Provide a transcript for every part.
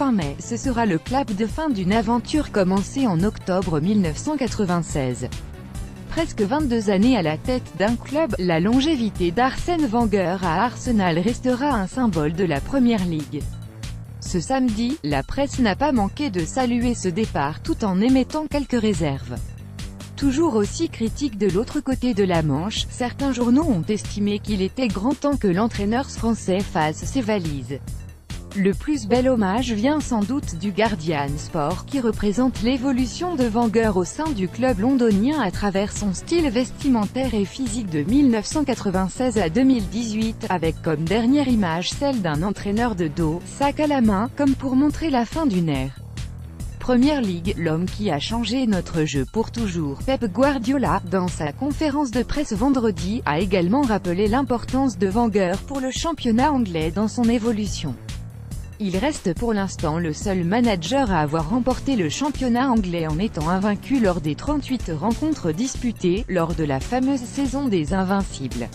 Fin mai, ce sera le clap de fin d'une aventure commencée en octobre 1996. Presque 22 années à la tête d'un club, la longévité d'Arsène Wenger à Arsenal restera un symbole de la Premier League. Ce samedi, la presse n'a pas manqué de saluer ce départ tout en émettant quelques réserves. Toujours aussi critique de l'autre côté de la Manche, certains journaux ont estimé qu'il était grand temps que l'entraîneur français fasse ses valises. Le plus bel hommage vient sans doute du Guardian Sport, qui représente l'évolution de Wenger au sein du club londonien à travers son style vestimentaire et physique de 1996 à 2018, avec comme dernière image celle d'un entraîneur de dos, sac à la main, comme pour montrer la fin d'une ère. Premier League, l'homme qui a changé notre jeu pour toujours, Pep Guardiola, dans sa conférence de presse vendredi, a également rappelé l'importance de Wenger pour le championnat anglais dans son évolution. Il reste pour l'instant le seul manager à avoir remporté le championnat anglais en étant invaincu lors des 38 rencontres disputées, lors de la fameuse saison des Invincibles.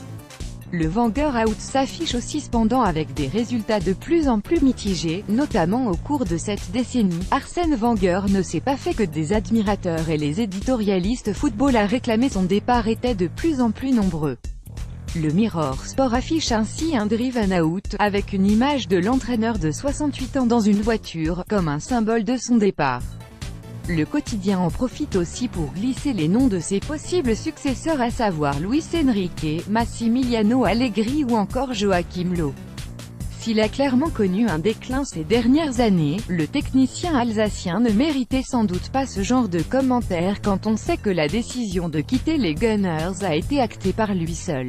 Le Wenger out s'affiche aussi cependant avec des résultats de plus en plus mitigés, notamment au cours de cette décennie. Arsène Wenger ne s'est pas fait que des admirateurs et les éditorialistes football à réclamer son départ étaient de plus en plus nombreux. Le Mirror Sport affiche ainsi un driven out, avec une image de l'entraîneur de 68 ans dans une voiture, comme un symbole de son départ. Le quotidien en profite aussi pour glisser les noms de ses possibles successeurs, à savoir Luis Enrique, Massimiliano Allegri ou encore Joachim Löw. S'il a clairement connu un déclin ces dernières années, le technicien alsacien ne méritait sans doute pas ce genre de commentaires quand on sait que la décision de quitter les Gunners a été actée par lui seul.